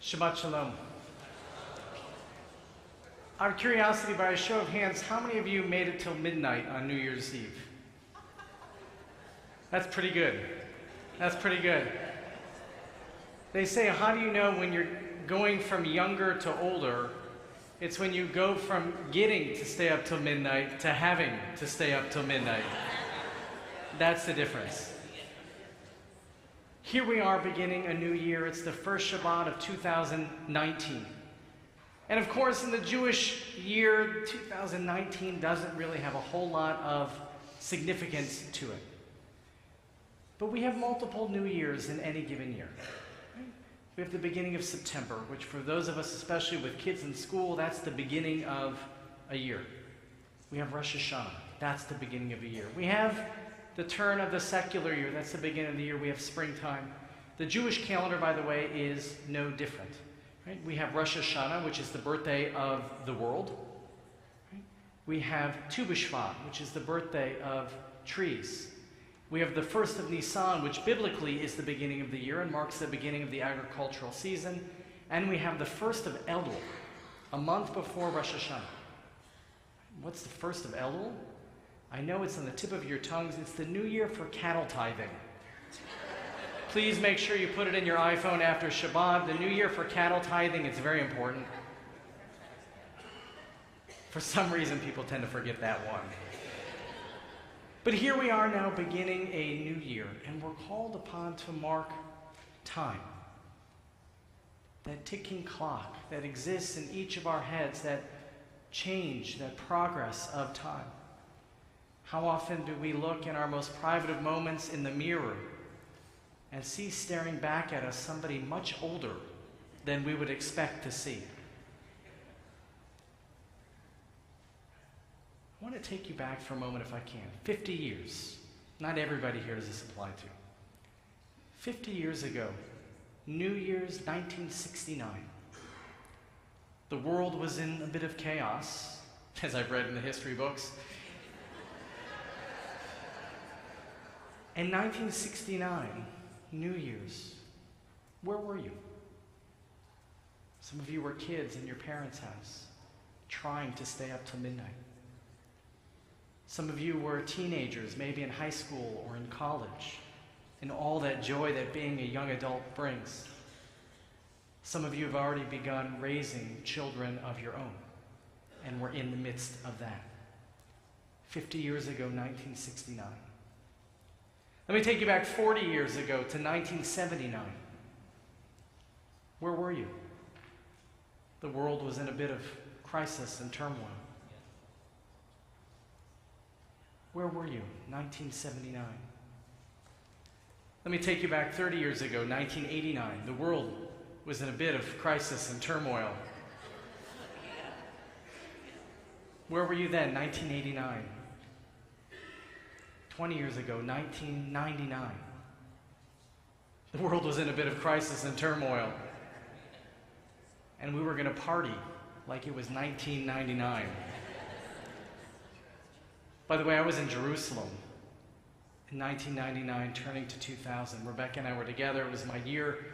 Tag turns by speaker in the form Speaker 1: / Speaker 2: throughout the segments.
Speaker 1: Shabbat Shalom. Out of curiosity, by a show of hands, how many of you made it till midnight on New Year's Eve? That's pretty good. That's pretty good. They say, how do you know when you're going from younger to older? It's when you go from getting to stay up till midnight to having to stay up till midnight. That's the difference. Here we are beginning a new year. It's the first Shabbat of 2019. And of course, in the Jewish year, 2019 doesn't really have a whole lot of significance to it. But we have multiple new years in any given year. We have the beginning of September, which for those of us, especially with kids in school, that's the beginning of a year. We have Rosh Hashanah. That's the beginning of a year. We have the turn of the secular year. That's the beginning of the year. We have springtime. The Jewish calendar, by the way, is no different. Right? We have Rosh Hashanah, which is the birthday of the world. Right? We have Tu B'Shvat, which is the birthday of trees. We have the first of Nisan, which biblically is the beginning of the year and marks the beginning of the agricultural season. And we have the first of Elul, a month before Rosh Hashanah. What's the first of Elul? I know it's on the tip of your tongues. It's the new year for cattle tithing. Please make sure you put it in your iPhone after Shabbat. The new year for cattle tithing is very important. For some reason, people tend to forget that one. But here we are now beginning a new year, and we're called upon to mark time. That ticking clock that exists in each of our heads, that change, that progress of time. How often do we look in our most private of moments in the mirror and see staring back at us somebody much older than we would expect to see? I want to take you back for a moment if I can. 50 years. Not everybody here does this apply to. 50 years ago, New Year's 1969. The world was in a bit of chaos, as I've read in the history books. In 1969, New Year's, where were you? Some of you were kids in your parents' house, trying to stay up till midnight. Some of you were teenagers, maybe in high school or in college, and all that joy that being a young adult brings. Some of you have already begun raising children of your own, and we're in the midst of that. 50 years ago, 1969. Let me take you back 40 years ago to 1979. Where were you? The world was in a bit of crisis and turmoil. Where were you? 1979. Let me take you back 30 years ago, 1989. The world was in a bit of crisis and turmoil. Where were you then? 1989. 20 years ago, 1999. The world was in a bit of crisis and turmoil. And we were going to party like it was 1999. By the way, I was in Jerusalem in 1999, turning to 2000. Rebecca and I were together. It was my year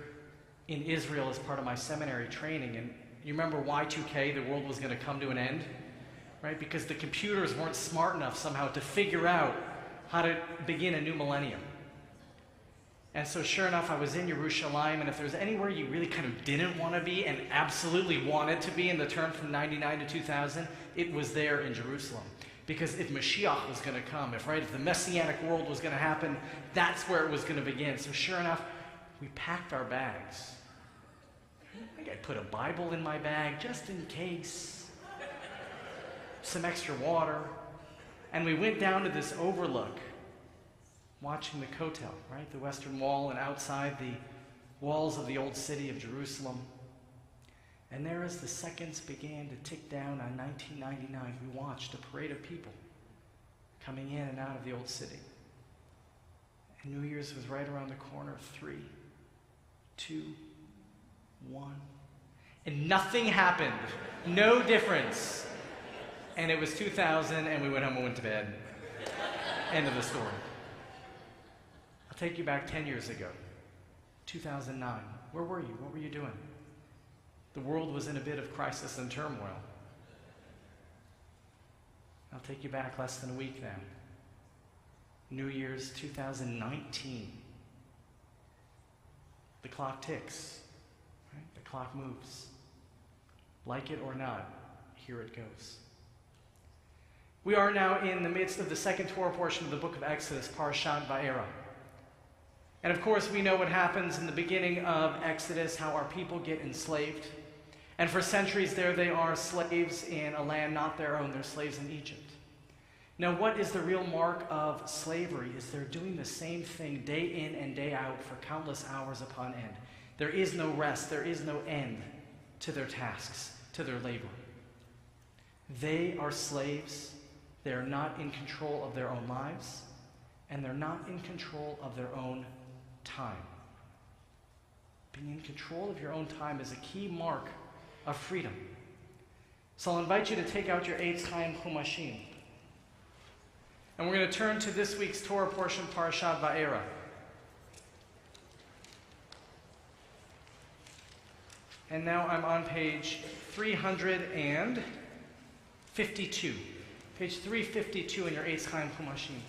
Speaker 1: in Israel as part of my seminary training. And you remember Y2K, the world was going to come to an end, right? Because the computers weren't smart enough somehow to figure out how to begin a new millennium. And so sure enough, I was in Yerushalayim, and if there's anywhere you really kind of didn't want to be and absolutely wanted to be in the turn from 99 to 2000, it was there in Jerusalem. Because if Mashiach was going to come, if the Messianic world was going to happen, that's where it was going to begin. So sure enough, we packed our bags. I think I put a Bible in my bag just in case, some extra water. And we went down to this overlook, watching the Kotel, the Western Wall, and outside the walls of the old city of Jerusalem. And there, as the seconds began to tick down on 1999, we watched a parade of people coming in and out of the old city. And New Year's was right around the corner. 3, 2, 1. And nothing happened. No difference. And it was 2000, and we went home and went to bed. End of the story. I'll take you back 10 years ago, 2009. Where were you? What were you doing? The world was in a bit of crisis and turmoil. I'll take you back less than a week now. New Year's 2019. The clock ticks. Right? The clock moves. Like it or not, here it goes. We are now in the midst of the second Torah portion of the book of Exodus, Parashat Va'era. And of course, we know what happens in the beginning of Exodus, how our people get enslaved. And for centuries there they are slaves in a land not their own. They're slaves in Egypt. Now, what is the real mark of slavery is they're doing the same thing day in and day out for countless hours upon end. There is no rest. There is no end to their tasks, to their labor. They are slaves. They are not in control of their own lives, and they're not in control of their own time. Being in control of your own time is a key mark of freedom. So I'll invite you to take out your Eitz Chaim Chumashim. And we're going to turn to this week's Torah portion, Parashat Va'era. And now I'm on page 352. Page 352 in your Eitz Chaim Chumashim.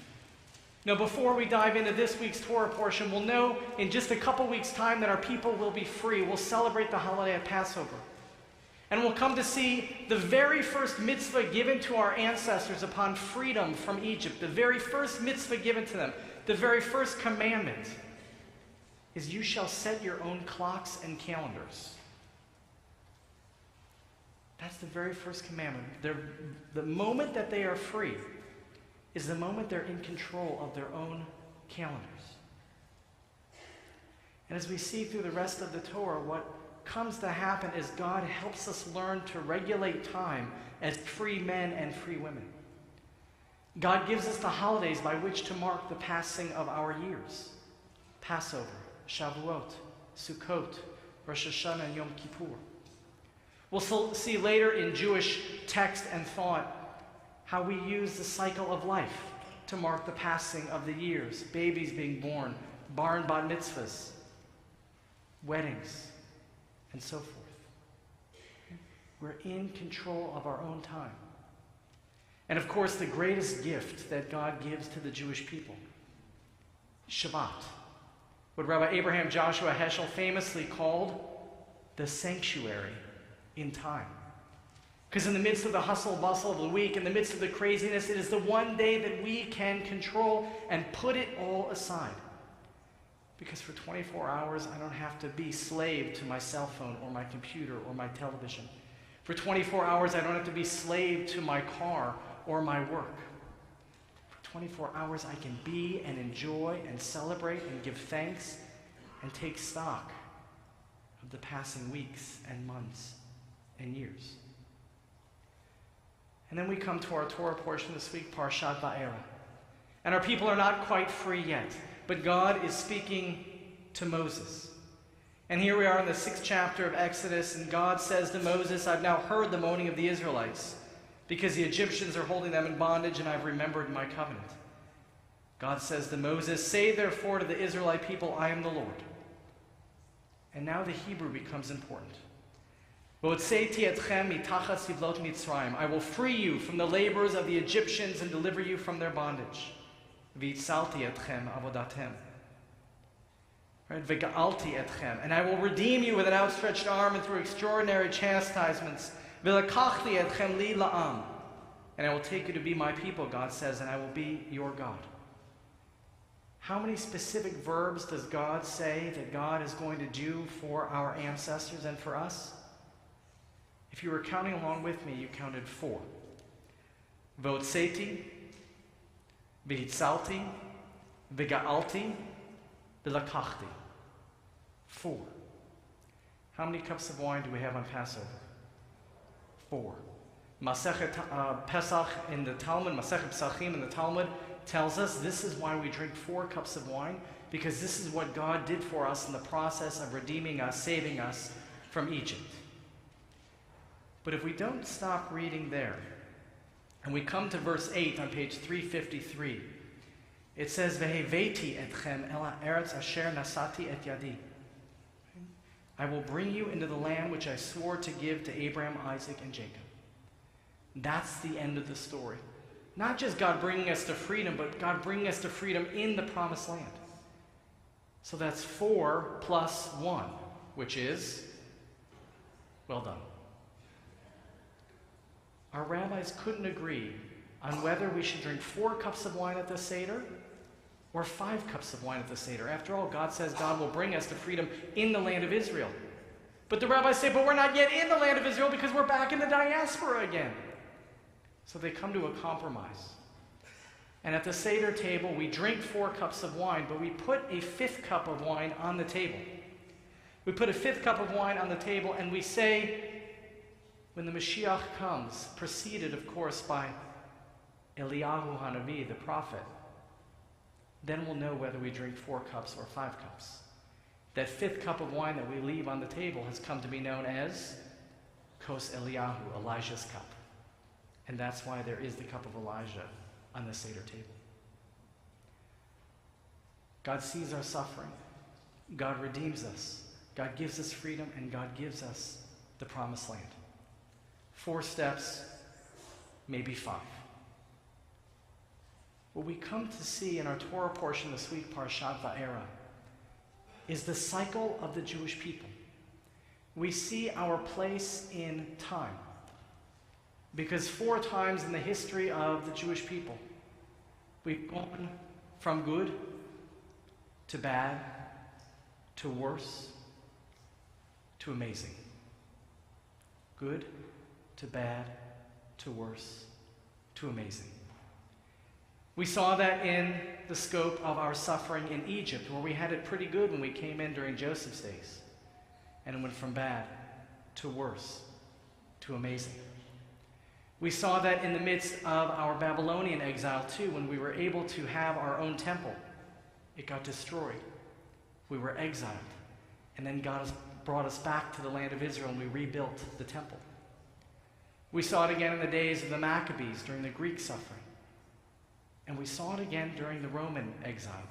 Speaker 1: Now, before we dive into this week's Torah portion, we'll know in just a couple weeks' time that our people will be free. We'll celebrate the holiday of Passover. And we'll come to see the very first mitzvah given to our ancestors upon freedom from Egypt. The very first mitzvah given to them, the very first commandment, is you shall set your own clocks and calendars. That's the very first commandment. The moment that they are free is the moment they're in control of their own calendars. And as we see through the rest of the Torah, what comes to happen is God helps us learn to regulate time as free men and free women. God gives us the holidays by which to mark the passing of our years. Passover, Shavuot, Sukkot, Rosh Hashanah, and Yom Kippur. We'll see later in Jewish text and thought how we use the cycle of life to mark the passing of the years. Babies being born, bar and bat mitzvahs, weddings, and so forth. We're in control of our own time. And of course, the greatest gift that God gives to the Jewish people, Shabbat, what Rabbi Abraham Joshua Heschel famously called the sanctuary in time. Because in the midst of the hustle bustle of the week, in the midst of the craziness, it is the one day that we can control and put it all aside. Because for 24 hours, I don't have to be slave to my cell phone or my computer or my television. For 24 hours, I don't have to be slave to my car or my work. For 24 hours, I can be and enjoy and celebrate and give thanks and take stock of the passing weeks and months and years. And then we come to our Torah portion this week, Parashat Va'era. And our people are not quite free yet, but God is speaking to Moses. And here we are in the 6th chapter of Exodus, and God says to Moses, I've now heard the moaning of the Israelites, because the Egyptians are holding them in bondage, and I've remembered my covenant. God says to Moses, say therefore to the Israelite people, I am the Lord. And now the Hebrew becomes important. I will free you from the labors of the Egyptians and deliver you from their bondage. And I will redeem you with an outstretched arm and through extraordinary chastisements. And I will take you to be my people, God says, and I will be your God. How many specific verbs does God say that God is going to do for our ancestors and for us? If you were counting along with me, you counted 4. Votseti, Vihitzalti, Viga'alti, Vilakachti. 4. How many cups of wine do we have on Passover? 4. Masechet Pesach in the Talmud, Masechet Pesachim in the Talmud tells us this is why we drink 4 cups of wine, because this is what God did for us in the process of redeeming us, saving us from Egypt. But if we don't stop reading there, and we come to verse 8 on page 353, it says, Veheveti etchem ela eretz asher nasati et yadi. I will bring you into the land which I swore to give to Abraham, Isaac, and Jacob. That's the end of the story. Not just God bringing us to freedom, but God bringing us to freedom in the promised land. So that's 4 plus 1, which is, well done. Our rabbis couldn't agree on whether we should drink 4 cups of wine at the Seder or 5 cups of wine at the Seder. After all, God says God will bring us to freedom in the land of Israel. But the rabbis say, but we're not yet in the land of Israel because we're back in the diaspora again. So they come to a compromise. And at the Seder table, we drink 4 cups of wine, but we put a 5th cup of wine on the table. We put a 5th cup of wine on the table, and we say, when the Mashiach comes, preceded, of course, by Eliyahu Hanavi, the prophet, then we'll know whether we drink 4 cups or 5 cups. That 5th cup of wine that we leave on the table has come to be known as Kos Eliyahu, Elijah's cup. And that's why there is the cup of Elijah on the Seder table. God sees our suffering. God redeems us. God gives us freedom, and God gives us the promised land. 4 steps, maybe 5. What we come to see in our Torah portion this week, Parashat Va'era, is the cycle of the Jewish people. We see our place in time. Because 4 times in the history of the Jewish people, we've gone from good to bad to worse to amazing. Good to bad to worse to amazing. We saw that in the scope of our suffering in Egypt, where we had it pretty good when we came in during Joseph's days. And it went from bad to worse to amazing. We saw that in the midst of our Babylonian exile too, when we were able to have our own temple. It got destroyed. We were exiled. And then God brought us back to the land of Israel, and we rebuilt the temple. We saw it again in the days of the Maccabees during the Greek suffering. And we saw it again during the Roman exile,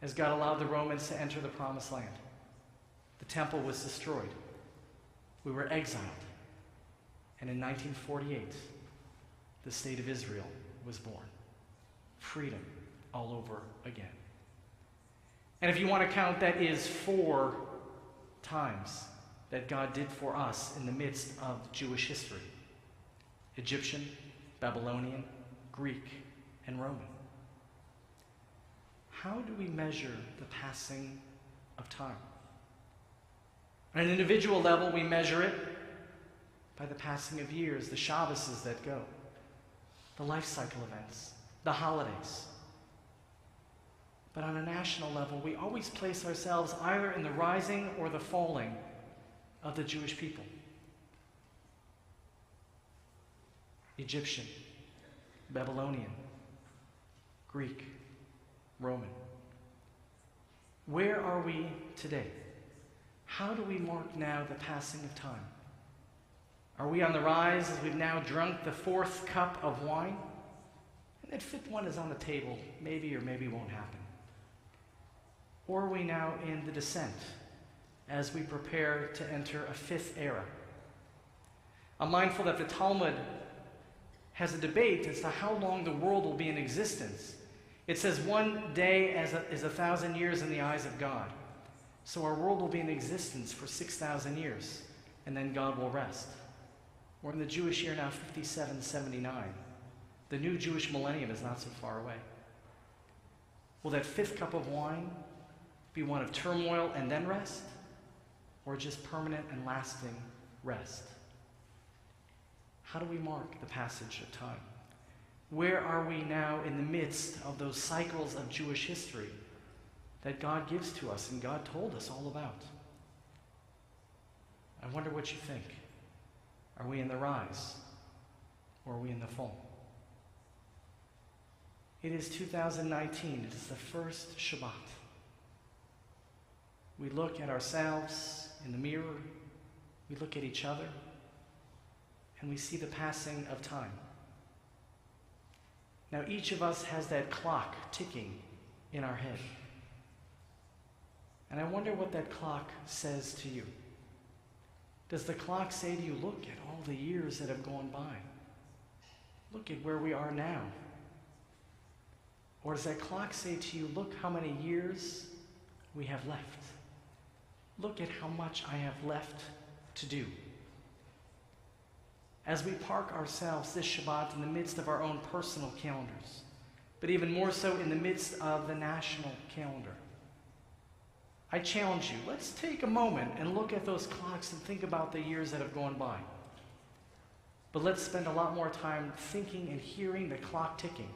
Speaker 1: as God allowed the Romans to enter the promised land. The temple was destroyed. We were exiled. And in 1948, the state of Israel was born. Freedom all over again. And if you want to count, that is 4 times that God did for us in the midst of Jewish history. Egyptian, Babylonian, Greek, and Roman. How do we measure the passing of time? On an individual level, we measure it by the passing of years, the Shabbases that go, the life cycle events, the holidays. But on a national level, we always place ourselves either in the rising or the falling of the Jewish people. Egyptian, Babylonian, Greek, Roman. Where are we today? How do we mark now the passing of time? Are we on the rise as we've now drunk the 4th cup of wine? And that 5th one is on the table, maybe or maybe won't happen. Or are we now in the descent as we prepare to enter a 5th era? I'm mindful that the Talmud has a debate as to how long the world will be in existence. It says 1 day is 1,000 years in the eyes of God. So our world will be in existence for 6,000 years, and then God will rest. We're in the Jewish year now, 5779. The new Jewish millennium is not so far away. Will that 5th cup of wine be one of turmoil and then rest, or just permanent and lasting rest? How do we mark the passage of time? Where are we now in the midst of those cycles of Jewish history that God gives to us and God told us all about? I wonder what you think. Are we in the rise, or are we in the fall? It is 2019. It is the first Shabbat. We look at ourselves in the mirror, we look at each other, and we see the passing of time. Now, each of us has that clock ticking in our head. And I wonder what that clock says to you. Does the clock say to you, look at all the years that have gone by? Look at where we are now. Or does that clock say to you, look how many years we have left? Look at how much I have left to do. As we park ourselves this Shabbat in the midst of our own personal calendars, but even more so in the midst of the national calendar, I challenge you, let's take a moment and look at those clocks and think about the years that have gone by. But let's spend a lot more time thinking and hearing the clock ticking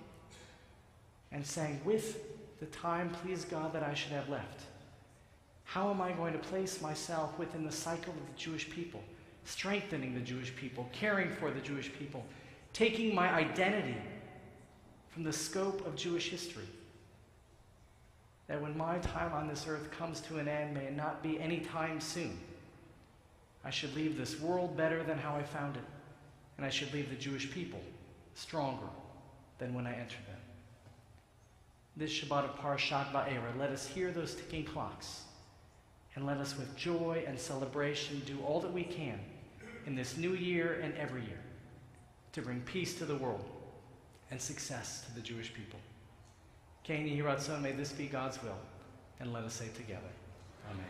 Speaker 1: and saying, with the time, please God, that I should have left, how am I going to place myself within the cycle of the Jewish people, strengthening the Jewish people, caring for the Jewish people, taking my identity from the scope of Jewish history, that when my time on this earth comes to an end, may it not be any time soon, I should leave this world better than how I found it, and I should leave the Jewish people stronger than when I entered them. This Shabbat of Parashat Va'era, let us hear those ticking clocks, and let us with joy and celebration do all that we can in this new year and every year to bring peace to the world and success to the Jewish people. May this be God's will, and let us say together, Amen.